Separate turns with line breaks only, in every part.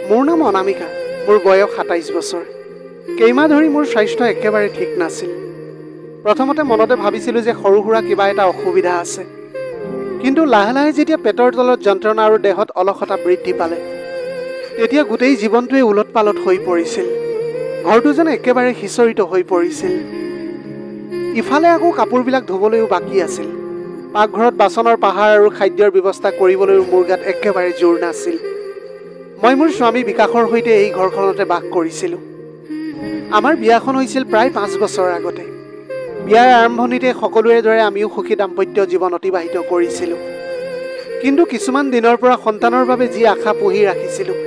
মোৰ নাম অনামিকা। মোৰ বয়স ২৭ বছৰ। কেইমাহ ধৰি মোৰ স্বাস্থ্য একেবাৰে ঠিক নাছিল। প্ৰথমতে মনতে ভাবিছিলোঁ যে সৰু সুৰা কিবা এটা অসুবিধা আছে, কিন্তু লাহে লাহে যেতিয়া পেটৰ তলত যন্ত্ৰণা আৰু দেহত অলসতা বৃদ্ধি পালে, তেতিয়া গোটেই জীৱনটোৱে ওলট পালট হৈ পৰিছিল। ঘৰটো যেন একেবাৰে সিঁচৰিত হৈ পৰিছিল। ইফালে আকৌ কাপোৰবিলাক ধুবলৈও বাকী আছিল। পাকঘৰত বাচনৰ পাহাৰ আৰু খাদ্যৰ ব্যৱস্থা কৰিবলৈও মোৰ গাত একেবাৰে জোৰ নাছিল। মই মোৰ স্বামী বিকাশৰ সৈতে এই ঘৰখনতে বাস কৰিছিলোঁ। আমাৰ বিয়াখন হৈছিল প্ৰায় ৫ বছৰ আগতে। বিয়াৰ আৰম্ভণিতে সকলোৰে দৰে আমিও সুখী দাম্পত্য জীৱন অতিবাহিত কৰিছিলোঁ। কিন্তু কিছুমান দিনৰ পৰা সন্তানৰ বাবে যি আশা পুহি ৰাখিছিলোঁ,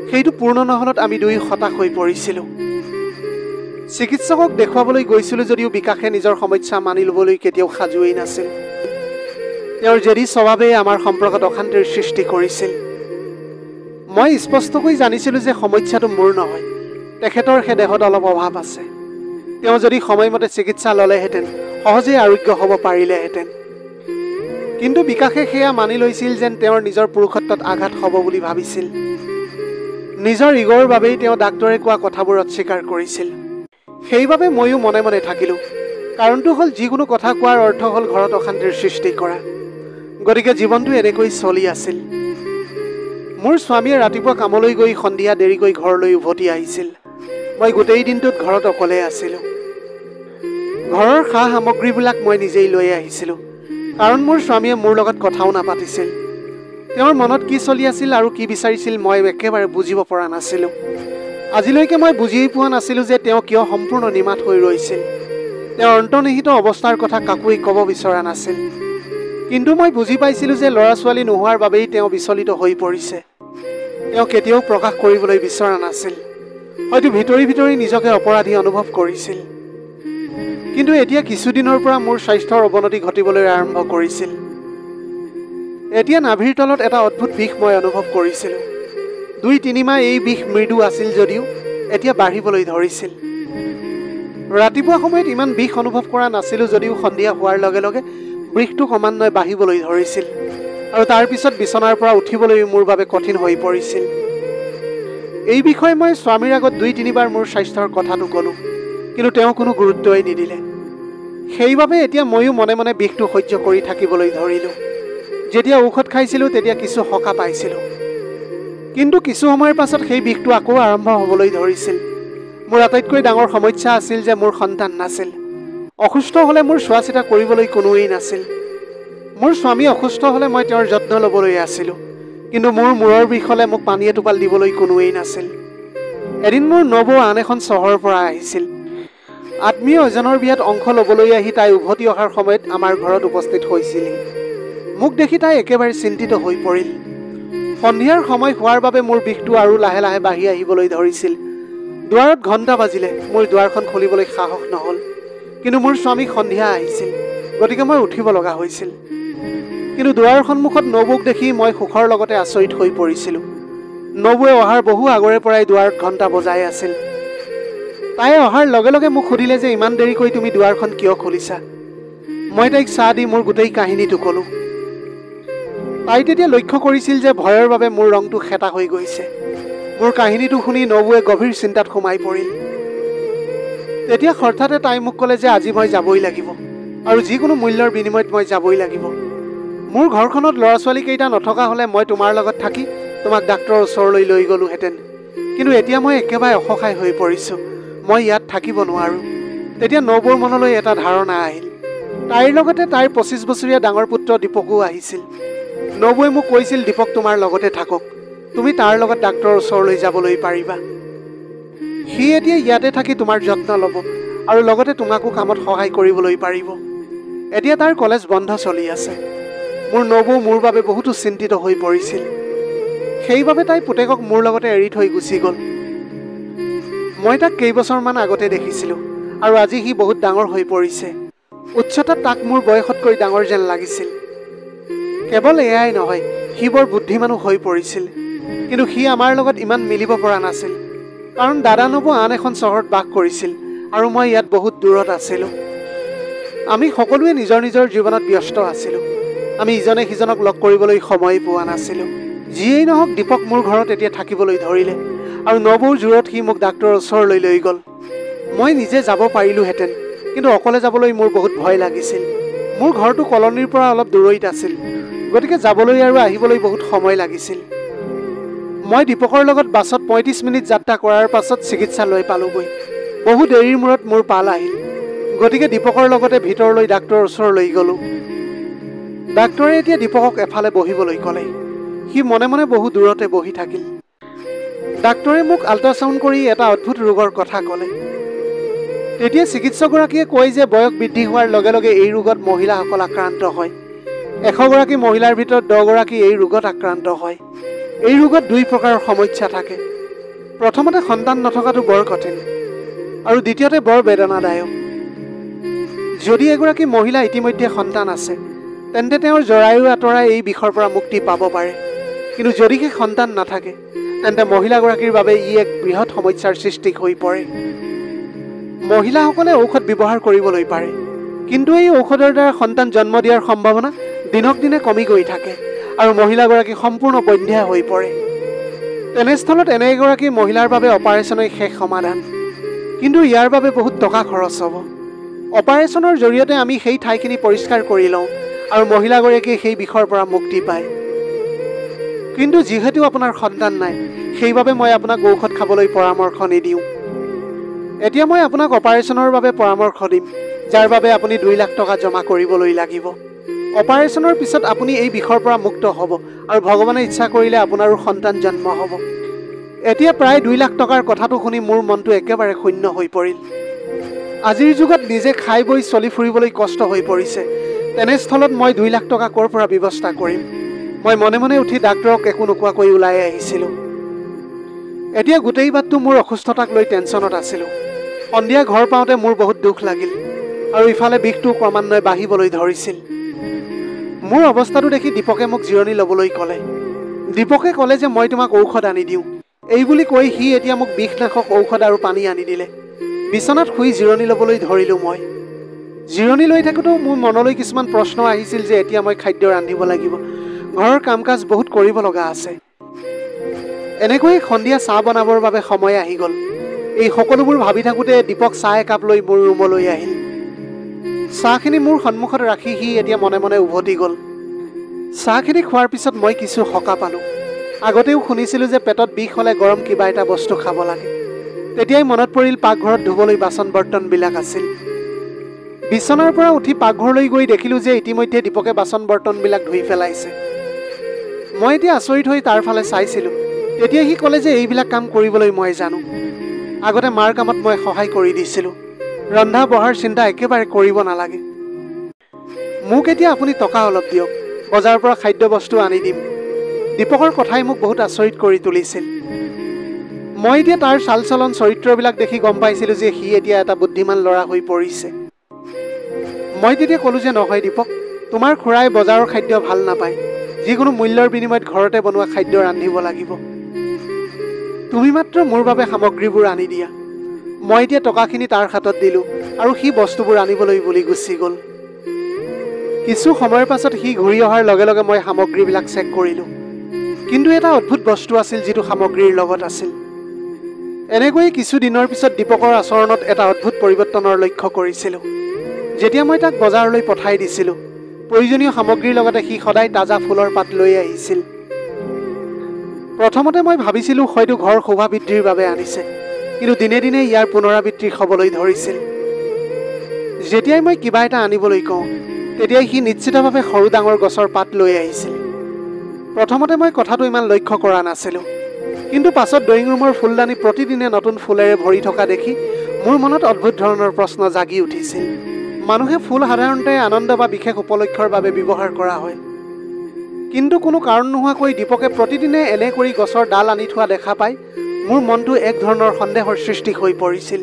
সেইটো পূৰ্ণ নহলত আমি দুয়ো হতাশ হৈ পৰিছিলোঁ। চিকিৎসকক দেখুৱাবলৈ গৈছিলোঁ যদিও বিকাশে নিজৰ সমস্যা মানি ল'বলৈ কেতিয়াও সাজুৱেই নাছিল। তেওঁৰ জেদী স্বভাৱে আমাৰ সম্পৰ্কত অশান্তিৰ সৃষ্টি কৰিছিল। মই স্পষ্টকৈ জানিছিলোঁ যে সমস্যাটো মোৰ নহয়, তেখেতৰ সেই দেহত অলপ অভাৱ আছে। তেওঁ যদি সময়মতে চিকিৎসা ল'লেহেঁতেন সহজেই আৰোগ্য হ'ব পাৰিলেহেঁতেন। কিন্তু বিকাশে সেয়া মানি লৈছিল যেন তেওঁৰ নিজৰ পুৰুষত্বত আঘাত হ'ব বুলি ভাবিছিল। নিজৰ ইগৰ বাবেই তেওঁ ডাক্তৰে কোৱা কথাবোৰ অস্বীকাৰ কৰিছিল। সেইবাবে ময়ো মনে মনে থাকিলোঁ। কাৰণটো হ'ল যিকোনো কথা কোৱাৰ অৰ্থ হ'ল ঘৰত অশান্তিৰ সৃষ্টি কৰা। গতিকে জীৱনটো এনেকৈ চলি আছিল। মোৰ স্বামীয়ে ৰাতিপুৱা কামলৈ গৈ সন্ধিয়া দেৰিকৈ ঘৰলৈ উভতি আহিছিল। মই গোটেই দিনটোত ঘৰত অকলে আছিলোঁ। ঘৰৰ সা সামগ্ৰীবিলাক মই নিজেই লৈ আহিছিলোঁ, কাৰণ মোৰ স্বামীয়ে মোৰ লগত কথাও নাপাতিছিল। তেওঁৰ মনত কি চলি আছিল আৰু কি বিচাৰিছিল মই একেবাৰে বুজিব পৰা নাছিলোঁ। আজিলৈকে মই বুজিয়েই পোৱা নাছিলোঁ যে তেওঁ কিয় সম্পূৰ্ণ নিমাত হৈ ৰৈছিল। তেওঁৰ অন্তৰ্নিহিত অৱস্থাৰ কথা কাকোৱেই ক'ব বিচৰা নাছিল। কিন্তু মই বুজি পাইছিলোঁ যে ল'ৰা ছোৱালী নোহোৱাৰ বাবেই তেওঁ বিচলিত হৈ পৰিছে। তেওঁ কেতিয়াও প্ৰকাশ কৰিবলৈ বিচৰা নাছিল। হয়তো ভিতৰি ভিতৰি নিজকে অপৰাধী অনুভৱ কৰিছিল। কিন্তু এতিয়া কিছুদিনৰ পৰা মোৰ স্বাস্থ্যৰ অৱনতি ঘটিবলৈ আৰম্ভ কৰিছিল। এতিয়া নাভিৰ তলত এটা অদ্ভুত বিষ মই অনুভৱ কৰিছিলোঁ। ২-৩ মাহ এই বিষ মৃদু আছিল যদিও এতিয়া বাঢ়িবলৈ ধৰিছিল। ৰাতিপুৱা সময়ত ইমান বিষ অনুভৱ কৰা নাছিলোঁ যদিও সন্ধিয়া হোৱাৰ লগে লগে বিষটো ক্ৰমান্বয়ে বাঢ়িবলৈ ধৰিছিল আৰু তাৰ পিছত বিচনাৰ পৰা উঠিবলৈ মোৰ বাবে কঠিন হৈ পৰিছিল। এই বিষয়ে মই স্বামীৰ আগত ২-৩ বাৰ মোৰ স্বাস্থ্যৰ কথাটো ক'লোঁ, কিন্তু তেওঁ কোনো গুৰুত্বই নিদিলে। সেইবাবে এতিয়া ময়ো মনে মনে বিষটো সহ্য কৰি থাকিবলৈ ধৰিলোঁ। যেতিয়া ঔষধ খাইছিলোঁ তেতিয়া কিছু সকাহ পাইছিলোঁ, কিন্তু কিছু সময়ৰ পাছত সেই বিষটো আকৌ আৰম্ভ হ'বলৈ ধৰিছিল। মোৰ আটাইতকৈ ডাঙৰ সমস্যা আছিল যে মোৰ সন্তান নাছিল। অসুস্থ হ'লে মোৰ চোৱা চিতা কৰিবলৈ কোনোৱেই নাছিল। মোৰ স্বামী অসুস্থ হ'লে মই তেওঁৰ যত্ন ল'বলৈ আছিলোঁ, কিন্তু মোৰ মূৰৰ বিষ হ'লে মোক পানী এটোপাল দিবলৈ কোনোৱেই নাছিল। এদিন মোৰ নবৌ আন এখন চহৰৰ পৰা আহিছিল। আত্মীয় এজনৰ বিয়াত অংশ ল'বলৈ আহি তাই উভতি অহাৰ সময়ত আমাৰ ঘৰত উপস্থিত হৈছিলহি। মোক দেখি তাই একেবাৰে চিন্তিত হৈ পৰিল। সন্ধিয়াৰ সময় হোৱাৰ বাবে মোৰ বিষটো আৰু লাহে লাহে বাঢ়ি আহিবলৈ ধৰিছিল। দুৱাৰত ঘণ্টা বাজিলে। মোৰ দুৱাৰখন খুলিবলৈ সাহস নহ'ল, কিন্তু মোৰ স্বামী সন্ধিয়া আহিছিল, গতিকে মই উঠিব লগা হৈছিল। কিন্তু দুৱাৰৰ সন্মুখত নবৌক দেখি মই সুখৰ লগতে আচৰিত হৈ পৰিছিলোঁ। নবৌৱে অহাৰ বহু আগৰে পৰাই দুৱাৰত ঘণ্টা বজাই আছিল। তাই অহাৰ লগে লগে মোক সুধিলে যে ইমান দেৰিকৈ তুমি দুৱাৰখন কিয় খুলিছা। মই তাইক চাহ দি মোৰ গোটেই কাহিনীটো ক'লোঁ। তাই তেতিয়া লক্ষ্য কৰিছিল যে ভয়ৰ বাবে মোৰ ৰংটো সেতা হৈ গৈছে। মোৰ কাহিনীটো শুনি নবৌৱে গভীৰ চিন্তাত সোমাই পৰিল। তেতিয়া হঠাতে তাই মোক ক'লে যে আজি মই যাবই লাগিব, আৰু যিকোনো মূল্যৰ বিনিময়ত মই যাবই লাগিব। মোৰ ঘৰখনত ল'ৰা ছোৱালীকেইটা নথকা হ'লে মই তোমাৰ লগত থাকি তোমাক ডাক্তৰৰ ওচৰলৈ লৈ গ'লোহেঁতেন, কিন্তু এতিয়া মই একেবাৰে অসহায় হৈ পৰিছোঁ। মই ইয়াত থাকিব নোৱাৰোঁ। তেতিয়া নবৌৰ মনলৈ এটা ধাৰণা আহিল। তাইৰ লগতে তাইৰ ২৫ বছৰীয়া ডাঙৰ পুত্ৰ দীপকো আহিছিল। নবৌৱে মোক কৈছিল, দীপক তোমাৰ লগতে থাকক, তুমি তাৰ লগত ডাক্তৰৰ ওচৰলৈ যাবলৈ পাৰিবা। সি এতিয়া ইয়াতে থাকি তোমাৰ যত্ন ল'ব আৰু লগতে তোমাকো কামত সহায় কৰিবলৈ পাৰিব। এতিয়া তাৰ কলেজ বন্ধ চলি আছে। মোৰ নবৌ মোৰ বাবে বহুতো চিন্তিত হৈ পৰিছিল। সেইবাবে তাই পুতেকক মোৰ লগতে এৰি থৈ গুচি গ'ল। মই তাক কেইবছৰমান আগতে দেখিছিলোঁ, আৰু আজি সি বহুত ডাঙৰ হৈ পৰিছে। উচ্চতাত তাক মোৰ বয়সতকৈ ডাঙৰ যেন লাগিছিল। কেৱল এয়াই নহয়, সি বৰ বুদ্ধিমানো হৈ পৰিছিল। কিন্তু সি আমাৰ লগত ইমান মিলিব পৰা নাছিল, কাৰণ দাদা নবৌ আন এখন চহৰত বাস কৰিছিল আৰু মই ইয়াত বহুত দূৰত আছিলোঁ। আমি সকলোৱে নিজৰ নিজৰ জীৱনত ব্যস্ত আছিলোঁ। আমি ইজনে সিজনক লগ কৰিবলৈ সময় পোৱা নাছিলোঁ। যিয়েই নহওক দীপক মোৰ ঘৰত এতিয়া থাকিবলৈ ধৰিলে আৰু নবৌৰ জোৰত সি মোক ডাক্তৰৰ ওচৰলৈ লৈ গ'ল। মই নিজে যাব পাৰিলোহেঁতেন, কিন্তু অকলে যাবলৈ মোৰ বহুত ভয় লাগিছিল। মোৰ ঘৰটো কলনীৰ পৰা অলপ দূৰৈত আছিল, গতিকে যাবলৈ আৰু আহিবলৈ বহুত সময় লাগিছিল। মই দীপকৰ লগত বাছত ৩৫ মিনিট যাত্ৰা কৰাৰ পাছত চিকিৎসালয় পালোগৈ। বহু দেৰিৰ মূৰত মোৰ পাল আহিল, গতিকে দীপকৰ লগতে ভিতৰলৈ ডাক্তৰৰ ওচৰলৈ গ'লোঁ। ডাক্তৰে এতিয়া দীপকক এফালে বহিবলৈ ক'লে। সি মনে মনে বহু দূৰতে বহি থাকিল। ডাক্তৰে মোক আল্ট্ৰাচাউণ্ড কৰি এটা অদ্ভুত ৰোগৰ কথা ক'লে। তেতিয়া চিকিৎসকগৰাকীয়ে কয় যে বয়স বৃদ্ধি হোৱাৰ লগে লগে এই ৰোগত মহিলাসকল আক্ৰান্ত হয়। ১০০ গৰাকী মহিলাৰ ভিতৰত ১০ গৰাকী এই ৰোগত আক্ৰান্ত হয়। এই ৰোগত ২ প্ৰকাৰৰ সমস্যা থাকে। প্ৰথমতে সন্তান নথকাটো বৰ কঠিন, আৰু দ্বিতীয়তে বৰ বেদনাদায়ক। যদি এগৰাকী মহিলা ইতিমধ্যে সন্তান আছে, তেন্তে তেওঁৰ জৰায়ু আঁতৰাই এই বিষৰ পৰা মুক্তি পাব পাৰে। কিন্তু যদিহে সন্তান নাথাকে, তেন্তে মহিলাগৰাকীৰ বাবে ই এক বৃহৎ সমস্যাৰ সৃষ্টি হৈ পৰে। মহিলাসকলে ঔষধ ব্যৱহাৰ কৰিবলৈ পাৰে, কিন্তু এই ঔষধৰ দ্বাৰা সন্তান জন্ম দিয়াৰ সম্ভাৱনা দিনক দিনে কমি গৈ থাকে আৰু মহিলাগৰাকী সম্পূৰ্ণ বন্ধ্যা হৈ পৰে। তেনেস্থলত এনে এগৰাকী মহিলাৰ বাবে অপাৰেশ্যনেই শেষ সমাধান, কিন্তু ইয়াৰ বাবে বহুত টকা খৰচ হ'ব। অপাৰেশ্যনৰ জৰিয়তে আমি সেই ঠাইখিনি পৰিষ্কাৰ কৰি লওঁ আৰু মহিলাগৰাকীয়ে সেই বিষৰ পৰা মুক্তি পায়। কিন্তু যিহেতু আপোনাৰ সন্তান নাই, সেইবাবে মই আপোনাক ঔষধ খাবলৈ পৰামৰ্শ নিদিওঁ। এতিয়া মই আপোনাক অপাৰেশ্যনৰ বাবে পৰামৰ্শ দিম, যাৰ বাবে আপুনি ২ লাখ টকা জমা কৰিবলৈ লাগিব। অপাৰেশ্যনৰ পিছত আপুনি এই বিষৰ পৰা মুক্ত হ'ব আৰু ভগৱানে ইচ্ছা কৰিলে আপোনাৰো সন্তান জন্ম হ'ব। এতিয়া প্ৰায় ২ লাখ টকাৰ কথাটো শুনি মোৰ মনটো একেবাৰে শূন্য হৈ পৰিল। আজিৰ যুগত নিজে খাই বৈ চলি ফুৰিবলৈ কষ্ট হৈ পৰিছে, তেনেস্থলত মই ২ লাখ টকা ক'ৰ পৰা ব্যৱস্থা কৰিম? মই মনে মনে উঠি ডাক্তৰক একো নোকোৱাকৈ ওলাই আহিছিলোঁ। এতিয়া গোটেই বাটটো মোৰ অসুস্থতাক লৈ টেনশ্যনত আছিলোঁ। সন্ধিয়া ঘৰ পাওঁতে মোৰ বহুত দুখ লাগিল আৰু ইফালে বিষটো ক্ৰমান্বয়ে বাঢ়িবলৈ ধৰিছিল। মোৰ অৱস্থাটো দেখি দীপকে মোক জিৰণি ল'বলৈ ক'লে। দীপকে ক'লে যে মই তোমাক ঔষধ আনি দিওঁ। এই বুলি কৈ সি এতিয়া মোক বিষনাশক ঔষধ আৰু পানী আনি দিলে। বিচনাত শুই জিৰণি ল'বলৈ ধৰিলোঁ মই। জিৰণি লৈ থাকোঁতেও মোৰ মনলৈ কিছুমান প্ৰশ্ন আহিছিল যে এতিয়া মই খাদ্য ৰান্ধিব লাগিব, ঘৰৰ কাম কাজ বহুত কৰিব লগা আছে। এনেকৈয়ে সন্ধিয়া চাহ বনাবৰ বাবে সময় আহি গ'ল। এই সকলোবোৰ ভাবি থাকোঁতে দীপক চাহ একাপ লৈ মোৰ ৰুমলৈ আহিল। চাহখিনি মোৰ সন্মুখত ৰাখি সি এতিয়া মনে মনে উভতি গ'ল। চাহখিনি খোৱাৰ পিছত মই কিছু সকাহ পালোঁ। আগতেও শুনিছিলোঁ যে পেটত বিষ হ'লে গৰম কিবা এটা বস্তু খাব লাগে। তেতিয়াই মনত পৰিল পাকঘৰত ধুবলৈ বাচন বৰ্তনবিলাক আছিল। বিচনাৰ পৰা উঠি পাকঘৰলৈ গৈ দেখিলোঁ যে ইতিমধ্যে দীপকে বাচন বৰ্তনবিলাক ধুই পেলাইছে। মই এতিয়া আচৰিত হৈ তাৰ ফালে চাইছিলোঁ। তেতিয়া সি ক'লে যে এইবিলাক কাম কৰিবলৈ মই জানো। আগতে মাৰ কামত মই সহায় কৰি দিছিলোঁ। ৰন্ধা বঢ়াৰ চিন্তা একেবাৰে কৰিব নালাগে। মোক এতিয়া আপুনি টকা অলপ দিয়ক, বজাৰৰ পৰা খাদ্য বস্তু আনি দিম। দীপকৰ কথাই মোক বহুত আচৰিত কৰি তুলিছিল। মই এতিয়া তাৰ চাল চলন চৰিত্ৰবিলাক দেখি গম পাইছিলোঁ যে সি এতিয়া এটা বুদ্ধিমান ল'ৰা হৈ পৰিছে। মই তেতিয়া ক'লোঁ যে নহয় দীপক, তোমাৰ খুৰাই বজাৰৰ খাদ্য ভাল নাপায়। যিকোনো মূল্যৰ বিনিময়ত ঘৰতে বনোৱা খাদ্য ৰান্ধিব লাগিব। তুমি মাত্ৰ মোৰ বাবে সামগ্ৰীবোৰ আনি দিয়া। মই এতিয়া টকাখিনি তাৰ হাতত দিলোঁ আৰু সি বস্তুবোৰ আনিবলৈ বুলি গুচি গ'ল। কিছু সময়ৰ পাছত সি ঘূৰি অহাৰ লগে লগে মই সামগ্ৰীবিলাক চেক কৰিলোঁ। কিন্তু এটা অদ্ভুত বস্তু আছিল যিটো সামগ্ৰীৰ লগত আছিল। এনেকৈয়ে কিছু দিনৰ পিছত দীপকৰ আচৰণত এটা অদ্ভুত পৰিৱৰ্তনৰ লক্ষ্য কৰিছিলোঁ। যেতিয়া মই তাক বজাৰলৈ পঠাই দিছিলোঁ, প্ৰয়োজনীয় সামগ্ৰীৰ লগতে সি সদায় তাজা ফুলৰ পাত লৈ আহিছিল। প্ৰথমতে মই ভাবিছিলোঁ হয়তো ঘৰ শোভা বৃদ্ধিৰ বাবে আনিছে, কিন্তু দিনে দিনে ইয়াৰ পুনৰাবৃত্তি হ'বলৈ ধৰিছিল। যেতিয়াই মই কিবা এটা আনিবলৈ কওঁ, তেতিয়াই সি নিশ্চিতভাৱে সৰু ডাঙৰ গছৰ পাত লৈ আহিছিল। প্ৰথমতে মই কথাটো ইমান লক্ষ্য কৰা নাছিলোঁ, কিন্তু পাছত ড্ৰয়িং ৰুমৰ ফুলদানি প্ৰতিদিনে নতুন ফুলেৰে ভৰি থকা দেখি মোৰ মনত অদ্ভুত ধৰণৰ প্ৰশ্ন জাগি উঠিছিল। মানুহে ফুল সাধাৰণতে আনন্দ বা বিশেষ উপলক্ষৰ বাবে ব্যৱহাৰ কৰা হয়, কিন্তু কোনো কাৰণ নোহোৱাকৈ দীপকে প্ৰতিদিনে এনে কৰি গছৰ ডাল আনি থোৱা দেখা পাই মোৰ মনটো এক ধৰণৰ সন্দেহৰ সৃষ্টি হৈ পৰিছিল।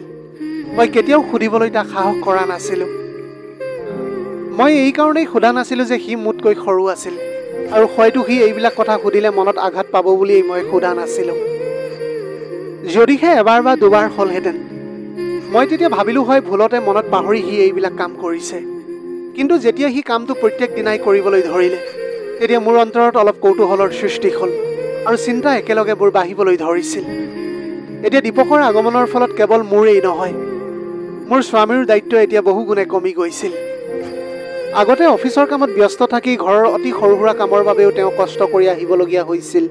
মই কেতিয়াও সুধিবলৈ তাক সাহস কৰা নাছিলোঁ। মই এই কাৰণেই সোধা নাছিলোঁ যে সি মোতকৈ সৰু আছিল, আৰু হয়তো সি এইবিলাক কথা সুধিলে মনত আঘাত পাব বুলিয়েই মই সোধা নাছিলোঁ। যদিহে এবাৰ বা দুবাৰ হ'লহেঁতেন, মই তেতিয়া ভাবিলোঁ হয় ভুলতে মনত পাহৰি সি এইবিলাক কাম কৰিছে। কিন্তু যেতিয়া সি কামটো প্ৰত্যেক দিনাই কৰিবলৈ ধৰিলে, তেতিয়া মোৰ অন্তৰত অলপ কৌতূহলৰ সৃষ্টি হ'ল আৰু চিন্তা একেলগে বোৰ বাঢ়িবলৈ ধৰিছিল। এতিয়া দীপকৰ আগমনৰ ফলত কেৱল মোৰেই নহয়, মোৰ স্বামীৰ দায়িত্ব এতিয়া বহু গুণে কমি গৈছিল। আগতে অফিচৰ কামত ব্যস্ত থাকি ঘৰৰ অতি সৰু সুৰা কামৰ বাবেও তেওঁ কষ্ট কৰি আহিবলগীয়া হৈছিল।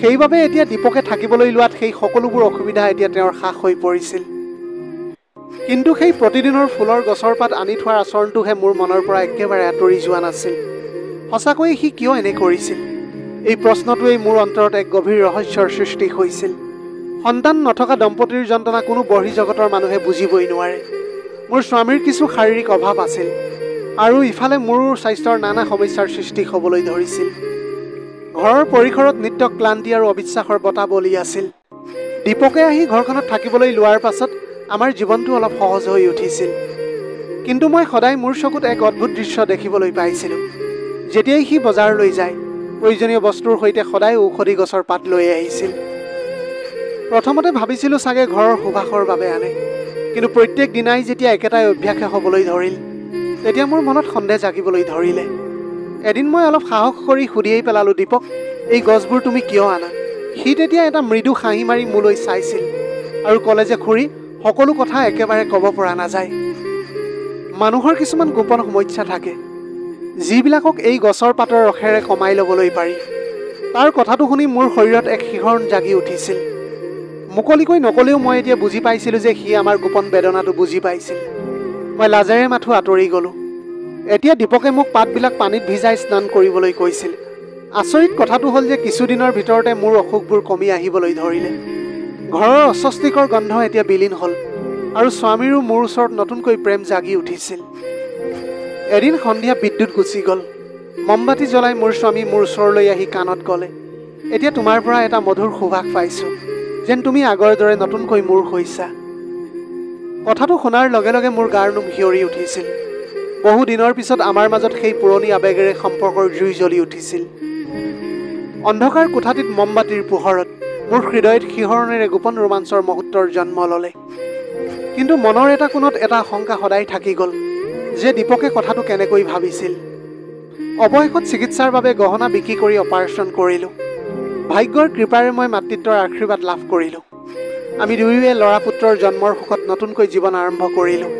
সেইবাবে এতিয়া দীপকে থাকিবলৈ লোৱাত সেই সকলোবোৰ অসুবিধা এতিয়া তেওঁৰ হ্ৰাস হৈ পৰিছিল। কিন্তু সেই প্ৰতিদিনৰ ফুলৰ গছৰ পাত আনি থোৱাৰ আচৰণটোহে মোৰ মনৰ পৰা একেবাৰে আঁতৰি যোৱা নাছিল। সঁচাকৈয়ে সি কিয় এনে কৰিছিল? এই প্ৰশ্নটোৱেই মোৰ অন্তৰত এক গভীৰ ৰহস্যৰ সৃষ্টি হৈছিল। সন্তান নথকা দম্পতীৰ যন্ত্ৰণা কোনো বহিৰ্জগতৰ মানুহে বুজিবই নোৱাৰে। মোৰ স্বামীৰ কিছু শাৰীৰিক অভাৱ আছিল আৰু ইফালে মোৰ স্বাস্থ্যৰ নানা সমস্যাৰ সৃষ্টি হ'বলৈ ধৰিছিল। ঘৰৰ পৰিসৰত নিত্য ক্লান্তি আৰু অবিশ্বাসৰ বতাহ বলি আছিল। দীপকে আহি ঘৰখনত থাকিবলৈ লোৱাৰ পাছত আমাৰ জীৱনটো অলপ সহজ হৈ উঠিছিল। কিন্তু মই সদায় মোৰ চকুত এক অদ্ভুত দৃশ্য দেখিবলৈ পাইছিলোঁ। যেতিয়াই সি বজাৰলৈ যায়, প্ৰয়োজনীয় বস্তুৰ সৈতে সদায় ঔষধি গছৰ পাত লৈ আহিছিল। প্ৰথমতে ভাবিছিলোঁ চাগে ঘৰৰ সুবাসৰ বাবে আনে, কিন্তু প্ৰত্যেক দিনাই যেতিয়া একেটাই অভ্যাসে হ'বলৈ ধৰিল, তেতিয়া মোৰ মনত সন্দেহ জাগিবলৈ ধৰিলে। এদিন মই অলপ সাহস কৰি সুধিয়েই পেলালোঁ, দীপক, এই গছবোৰ তুমি কিয় আনা? সি তেতিয়া এটা মৃদু হাঁহি মাৰি মোলৈ চাইছিল আৰু ক'লে যে খুৰী, সকলো কথা একেবাৰে ক'ব পৰা নাযায়। মানুহৰ কিছুমান গোপন সমস্যা থাকে, যিবিলাকক এই গছৰ পাতৰ ৰসেৰে কমাই ল'বলৈ পাৰি। তাৰ কথাটো শুনি মোৰ শৰীৰত এক শিহৰণ জাগি উঠিছিল। মুকলিকৈ নকলেও মই এতিয়া বুজি পাইছিলোঁ যে সি আমাৰ গোপন বেদনাটো বুজি পাইছিল। মই লাজেৰে মাথো আঁতৰি গ'লোঁ। এতিয়া দীপকে মোক পাতবিলাক পানীত ভিজাই স্নান কৰিবলৈ কৈছিল। আচৰিত কথাটো হ'ল যে কিছুদিনৰ ভিতৰতে মোৰ অসুখবোৰ কমি আহিবলৈ ধৰিলে। ঘৰৰ অস্বস্তিকৰ গন্ধ এতিয়া বিলীন হ'ল আৰু স্বামীৰো মোৰ ওচৰত নতুনকৈ প্ৰেম জাগি উঠিছিল। এদিন সন্ধিয়া বিদ্যুৎ গুচি গ'ল। মমবাতি জ্বলাই মোৰ স্বামী মোৰ ওচৰলৈ আহি কাণত ক'লে, এতিয়া তোমাৰ পৰা এটা মধুৰ সুবাস পাইছোঁ, যেন তুমি আগৰ দৰে নতুনকৈ মোৰ হৈছা। কথাটো শুনাৰ লগে লগে মোৰ গাৰ নোম শিয়ৰি উঠিছিল। বহু দিনৰ পিছত আমাৰ মাজত সেই পুৰণি আবেগেৰে সম্পৰ্কৰ জুই জ্বলি উঠিছিল। অন্ধকাৰ কোঠাটিত মমবাতিৰ পোহৰত মোৰ হৃদয়ত শিহৰণেৰে গোপন ৰোমাঞ্চৰ মুহূৰ্তৰ জন্ম ল'লে। কিন্তু মনৰ এটা কোণত এটা আশংকা সদায় থাকি গ'ল যে দীপকে কথাটো কেনেকৈ ভাবিছিল। অৱশেষত চিকিৎসাৰ বাবে গহনা বিক্ৰী কৰি অপাৰেশ্যন কৰিলোঁ। ভাগ্যৰ কৃপাৰে মই মাতৃত্বৰ আশীৰ্বাদ লাভ কৰিলোঁ। আমি দুয়োৱে ল'ৰা পুত্ৰৰ জন্মৰ সুখত নতুনকৈ জীৱন আৰম্ভ কৰিলোঁ।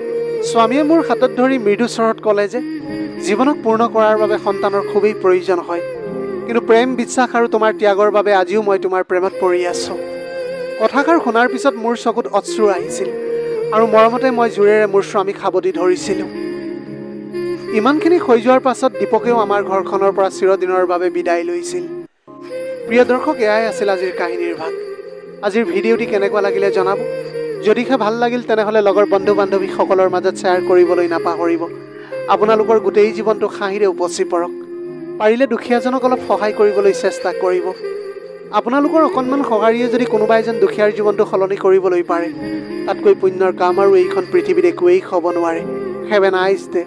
স্বামীয়ে মোৰ হাতত ধৰি মৃদু স্বৰত ক'লে যে জীৱনক পূৰ্ণ কৰাৰ বাবে সন্তানৰ খুবেই প্ৰয়োজন হয়, কিন্তু প্ৰেম, বিশ্বাস আৰু তোমাৰ ত্যাগৰ বাবে আজিও মই তোমাৰ প্ৰেমত পৰি আছোঁ। কথাষাৰ শুনাৰ পিছত মোৰ চকুত অশ্ৰু আহিছিল আৰু মৰমতে মই জোৰেৰে মোৰ স্বামীক সাবটি ধৰিছিলোঁ। ইমানখিনি হৈ যোৱাৰ পাছত দীপকেও আমাৰ ঘৰখনৰ পৰা চিৰদিনৰ বাবে বিদায় লৈছিল। প্ৰিয় দৰ্শক, এয়াই আছিল আজিৰ কাহিনীৰ ভাগ। আজিৰ ভিডিঅ'টি কেনেকুৱা লাগিলে জনাব। যদিহে ভাল লাগিল তেনেহ'লে লগৰ বন্ধু বান্ধৱীসকলৰ মাজত শ্বেয়াৰ কৰিবলৈ নাপাহৰিব। আপোনালোকৰ গোটেই জীৱনটো হাঁহিৰে উপচি পৰক। পাৰিলে দুখীয়াজনক অলপ সহায় কৰিবলৈ চেষ্টা কৰিব। আপোনালোকৰ অকণমান সঁহাৰিয়ে যদি কোনোবা এজন দুখীয়াৰ জীৱনটো সলনি কৰিবলৈ পাৰে, তাতকৈ পুণ্যৰ কাম আৰু এইখন পৃথিৱীত একোৱেই হ'ব নোৱাৰে। Have a nice day.